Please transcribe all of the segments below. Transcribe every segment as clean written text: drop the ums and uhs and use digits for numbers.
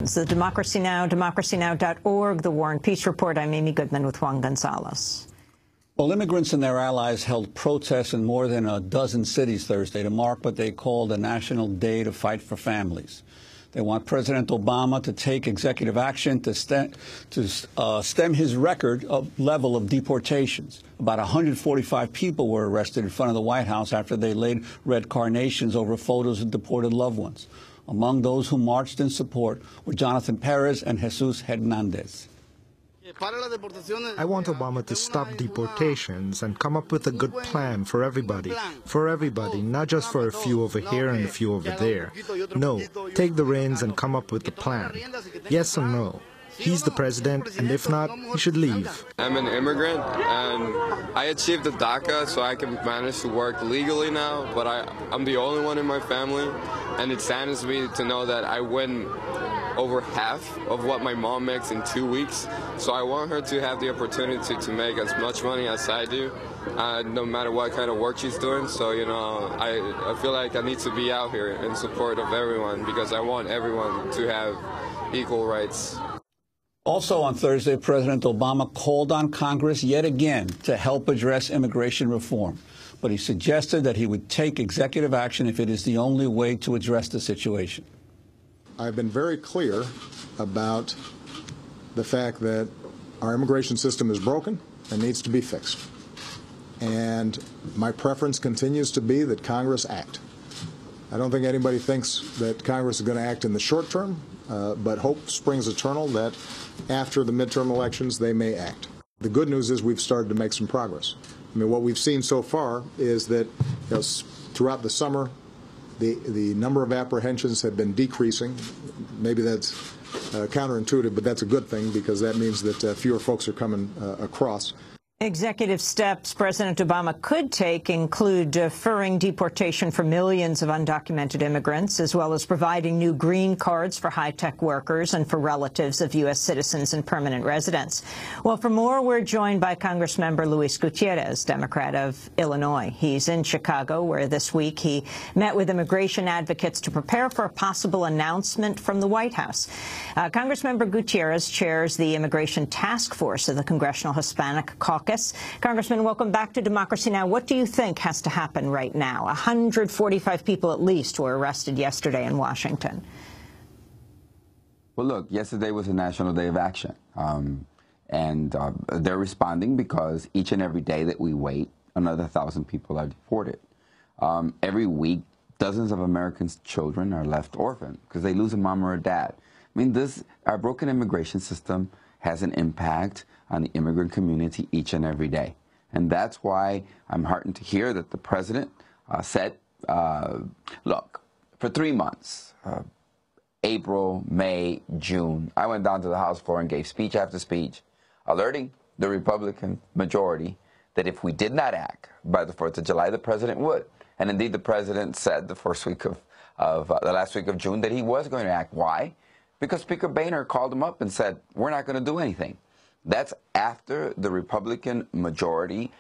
The Democracy Now!, democracynow.org, The War and Peace Report. I'm Amy Goodman with Juan Gonzalez. Well, immigrants and their allies held protests in more than a dozen cities Thursday to mark what they called a National Day to Fight for Families. They want President Obama to take executive action to stem his record level of deportations. About 145 people were arrested in front of the White House after they laid red carnations over photos of deported loved ones. Among those who marched in support were Jonathan Perez and Jesus Hernandez. I want Obama to stop deportations and come up with a good plan for everybody, not just for a few over here and a few over there. No, take the reins and come up with a plan. Yes or no? He's the president, and if not, he should leave. I'm an immigrant, and I achieved the DACA, so I can manage to work legally now, but I'm the only one in my family, and it saddens me to know that I win over half of what my mom makes in 2 weeks. So I want her to have the opportunity to make as much money as I do, no matter what kind of work she's doing. So, you know, I feel like I need to be out here in support of everyone because I want everyone to have equal rights. Also on Thursday, President Obama called on Congress yet again to help address immigration reform. But he suggested that he would take executive action if it is the only way to address the situation. I've been very clear about the fact that our immigration system is broken and needs to be fixed. And my preference continues to be that Congress act. I don't think anybody thinks that Congress is going to act in the short term, but hope springs eternal that after the midterm elections they may act. The good news is we've started to make some progress. I mean, what we've seen so far is that throughout the summer, the number of apprehensions have been decreasing. Maybe that's counterintuitive, but that's a good thing because that means that fewer folks are coming across. Executive steps President Obama could take include deferring deportation for millions of undocumented immigrants, as well as providing new green cards for high-tech workers and for relatives of U.S. citizens and permanent residents. Well, for more, we're joined by Congressmember Luis Gutiérrez, Democrat of Illinois. He's in Chicago, where this week he met with immigration advocates to prepare for a possible announcement from the White House. Congressmember Gutiérrez chairs the Immigration Task Force of the Congressional Hispanic Caucus. Congressman, welcome back to Democracy Now! What do you think has to happen right now? 145 people at least were arrested yesterday in Washington. Well, look, yesterday was a National Day of Action, and they're responding because each and every day that we wait, another 1,000 people are deported. Every week, dozens of Americans' children are left orphaned because they lose a mom or a dad. I mean, our broken immigration system has an impact on the immigrant community each and every day. And that's why I'm heartened to hear that the president said, look, for 3 months, April, May, June, I went down to the House floor and gave speech after speech, alerting the Republican majority that if we did not act by the 4th of July, the president would. And indeed, the president said the last week of June that he was going to act. Why? Because Speaker Boehner called him up and said, we're not going to do anything. That's after the Republican majority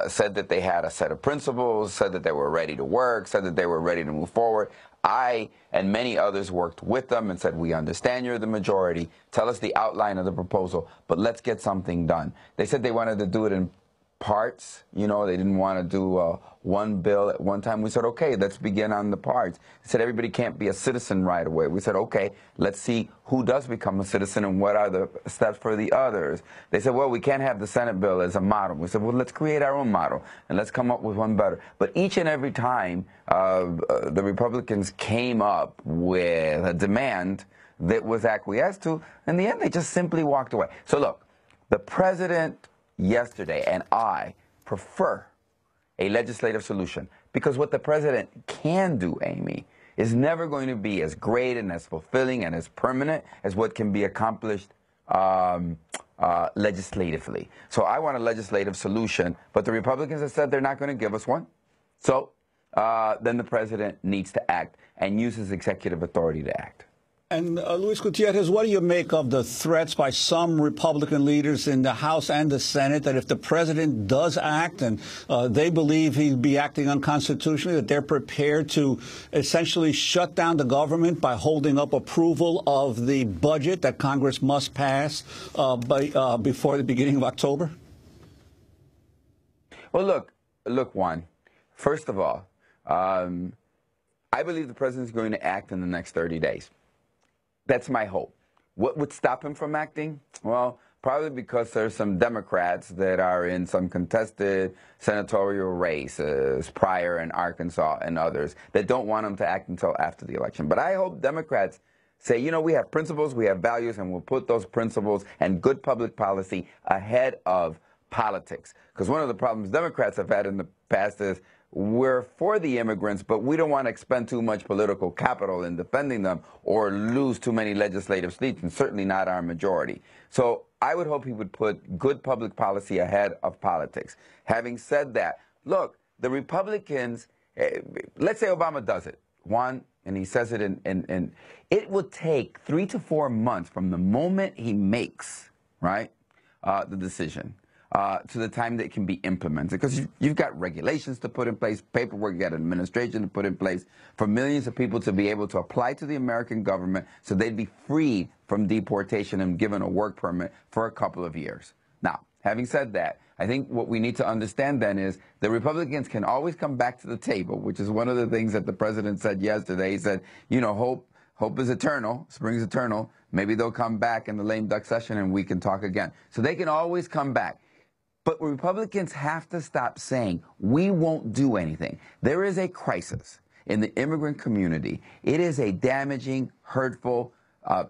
said that they had a set of principles, said that they were ready to work, said that they were ready to move forward. I and many others worked with them and said, we understand you're the majority. Tell us the outline of the proposal, but let's get something done. They said they wanted to do it in parts. You know, they didn't want to do one bill at one time. We said, okay, let's begin on the parts. They said everybody can't be a citizen right away. We said, okay, let's see who does become a citizen and what are the steps for the others. They said, well, we can't have the Senate bill as a model. We said, well, let's create our own model and let's come up with one better. But each and every time the Republicans came up with a demand that was acquiesced to, in the end, they just simply walked away. So look, the president yesterday and I prefer a legislative solution because what the president can do, Amy, is never going to be as great and as fulfilling and as permanent as what can be accomplished legislatively. So I want a legislative solution, but the Republicans have said they're not going to give us one. So then the president needs to act and use his executive authority to act. And Luis Gutiérrez, what do you make of the threats by some Republican leaders in the House and the Senate that if the president does act and they believe he'd be acting unconstitutionally, that they're prepared to essentially shut down the government by holding up approval of the budget that Congress must pass before the beginning of October? Well, look, Juan, first of all, I believe the president is going to act in the next 30 days. That's my hope. What would stop him from acting? Well, probably because there's some Democrats that are in some contested senatorial races, Pryor in Arkansas and others, that don't want him to act until after the election. But I hope Democrats say, you know, we have principles, we have values, and we'll put those principles and good public policy ahead of politics. Because one of the problems Democrats have had in the past is we're for the immigrants, but we don't want to expend too much political capital in defending them or lose too many legislative seats, and certainly not our majority. So I would hope he would put good public policy ahead of politics. Having said that, look, the Republicans, let's say Obama does it, Juan, and he says it it would take 3 to 4 months from the moment he makes, right, the decision, to the time that it can be implemented. Because you've got regulations to put in place, paperwork, you've got administration to put in place for millions of people to be able to apply to the American government so they'd be freed from deportation and given a work permit for a couple of years. Now, having said that, I think what we need to understand then is the Republicans can always come back to the table, which is one of the things that the president said yesterday. He said, you know, hope is eternal, spring is eternal. Maybe they'll come back in the lame duck session and we can talk again. So they can always come back. But Republicans have to stop saying, we won't do anything. There is a crisis in the immigrant community. It is a damaging, hurtful,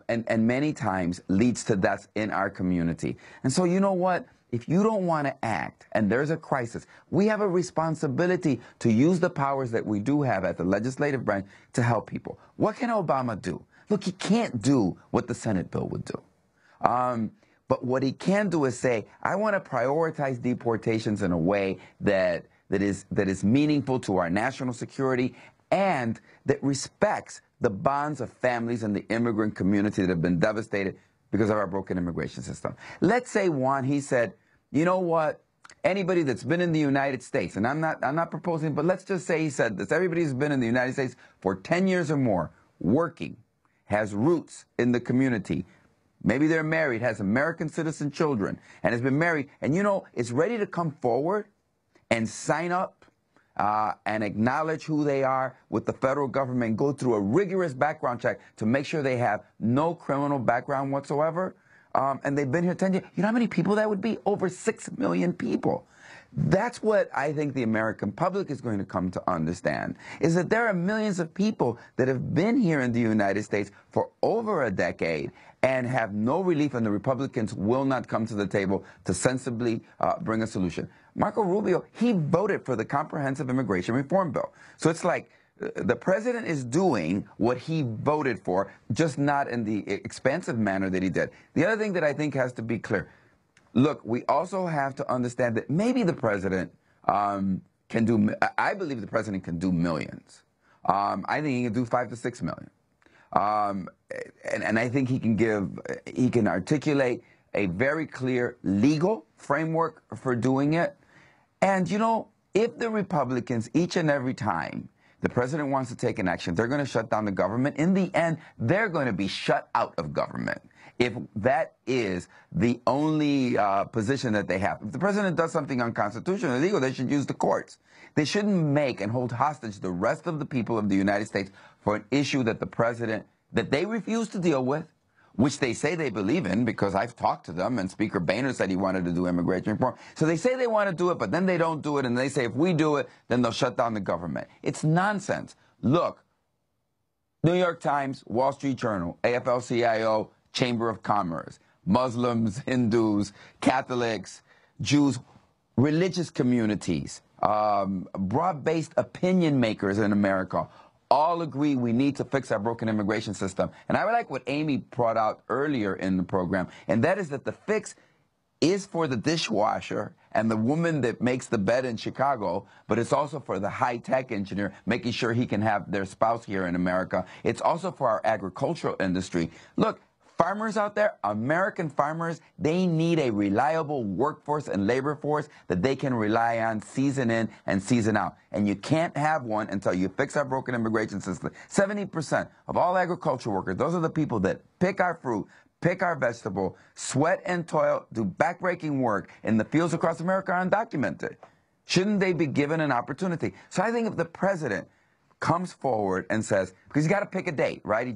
and many times leads to deaths in our community. And so you know what? If you don't want to act and there's a crisis, we have a responsibility to use the powers that we do have at the legislative branch to help people. What can Obama do? Look, he can't do what the Senate bill would do. But what he can do is say, I want to prioritize deportations in a way that is meaningful to our national security and that respects the bonds of families and the immigrant community that have been devastated because of our broken immigration system. Let's say, Juan, he said, you know what? Anybody that's been in the United States, and I'm not proposing, but let's just say he said this, everybody who's been in the United States for 10 years or more, working, has roots in the community, maybe they're married, has American citizen children, and has been married, and you know, is ready to come forward and sign up and acknowledge who they are with the federal government, go through a rigorous background check to make sure they have no criminal background whatsoever, and they've been here 10 years. You know how many people that would be? Over 6 million people. That's what I think the American public is going to come to understand, is that there are millions of people that have been here in the United States for over a decade and have no relief, and the Republicans will not come to the table to sensibly bring a solution. Marco Rubio, he voted for the Comprehensive Immigration Reform Bill. So it's like the president is doing what he voted for, just not in the expansive manner that he did. The other thing that I think has to be clear, look, we also have to understand that maybe the president can do, I believe the president can do millions. I think he can do 5 to 6 million. And I think he can articulate a very clear legal framework for doing it. And, you know, if the Republicans, each and every time the president wants to take an action, they're going to shut down the government. In the end, they're going to be shut out of government if that is the only position that they have. If the president does something unconstitutional or illegal, they should use the courts. They shouldn't make and hold hostage the rest of the people of the United States for an issue that the president, that they refuse to deal with, which they say they believe in, because I've talked to them, and Speaker Boehner said he wanted to do immigration reform. So they say they want to do it, but then they don't do it, and they say if we do it, then they'll shut down the government. It's nonsense. Look, New York Times, Wall Street Journal, AFL-CIO, Chamber of Commerce, Muslims, Hindus, Catholics, Jews, religious communities, broad-based opinion makers in America all agree we need to fix our broken immigration system. And I like what Amy brought out earlier in the program, and that is that the fix is for the dishwasher and the woman that makes the bed in Chicago, but it's also for the high-tech engineer, making sure he can have their spouse here in America. It's also for our agricultural industry. Look, farmers out there, American farmers, they need a reliable workforce and labor force that they can rely on season in and season out. And you can't have one until you fix our broken immigration system. 70% of all agriculture workers, those are the people that pick our fruit, pick our vegetable, sweat and toil, do backbreaking work in the fields across America are undocumented. Shouldn't they be given an opportunity? So I think if the president comes forward and says, because he's got to pick a date, right? He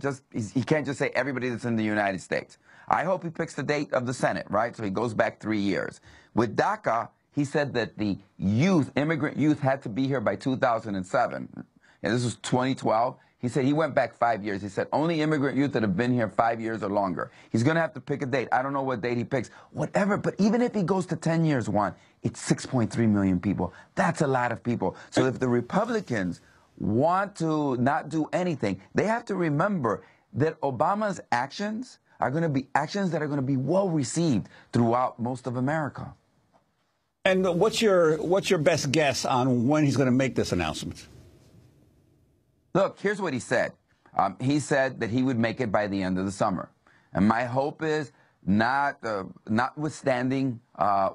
can't just say everybody that's in the United States. I hope he picks the date of the Senate, right? So he goes back 3 years. With DACA, he said that the immigrant youth had to be here by 2007. And this was 2012. He said he went back 5 years. He said only immigrant youth that have been here 5 years or longer. He's going to have to pick a date. I don't know what date he picks. Whatever. But even if he goes to 10 years, Juan, it's 6.3 million people. That's a lot of people. So if the Republicans want to not do anything, they have to remember that Obama's actions are going to be actions that are going to be well received throughout most of America. And what's your best guess on when he's going to make this announcement? Look, here's what he said. He said that he would make it by the end of the summer. And my hope is, notwithstanding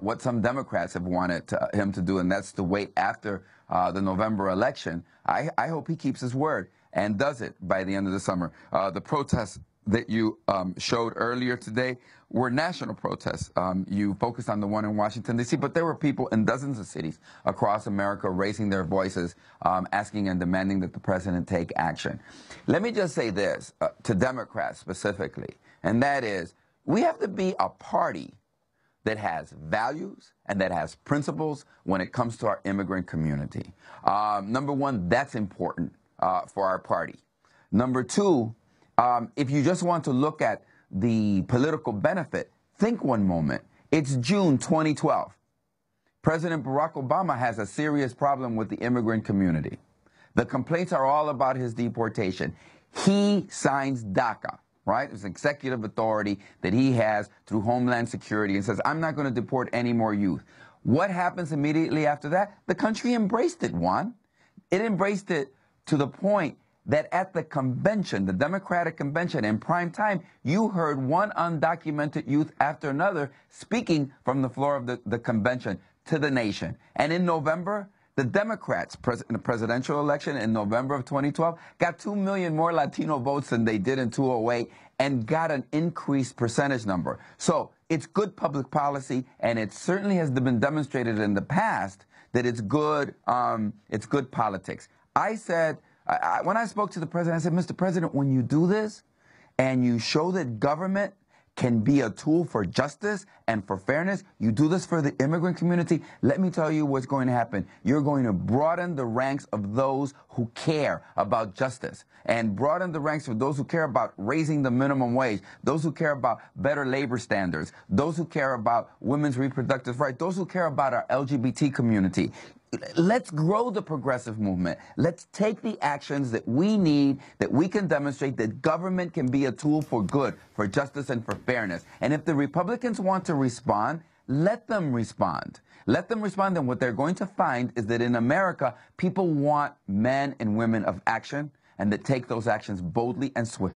what some Democrats have wanted him to do, and that's to wait after the November election, I hope he keeps his word and does it by the end of the summer. The protests that you showed earlier today were national protests. You focused on the one in Washington, D.C., but there were people in dozens of cities across America raising their voices, asking and demanding that the president take action. Let me just say this to Democrats specifically, and that is, we have to be a party that has values and that has principles when it comes to our immigrant community. Number one, that's important for our party. Number two, if you just want to look at the political benefit, think one moment. It's June 2012. President Barack Obama has a serious problem with the immigrant community. The complaints are all about his deportation. He signs DACA, right? It's an executive authority that he has through Homeland Security and says, I'm not going to deport any more youth. What happens immediately after that? The country embraced it, Juan. It embraced it to the point that at the convention, the Democratic convention, in prime time, you heard one undocumented youth after another speaking from the floor of the convention to the nation. And in November, the Democrats, in the presidential election in November of 2012, got 2 million more Latino votes than they did in 2008 and got an increased percentage number. So it's good public policy, and it certainly has been demonstrated in the past that it's good politics. I said, when I spoke to the president, I said, Mr. President, when you do this and you show that government can be a tool for justice and for fairness, you do this for the immigrant community, let me tell you what's going to happen. You're going to broaden the ranks of those who care about justice and broaden the ranks of those who care about raising the minimum wage, those who care about better labor standards, those who care about women's reproductive rights, those who care about our LGBT community. Let's grow the progressive movement. Let's take the actions that we need, that we can demonstrate that government can be a tool for good, for justice, and for fairness. And if the Republicans want to respond, let them respond. Let them respond, and what they're going to find is that in America, people want men and women of action, and that take those actions boldly and swiftly.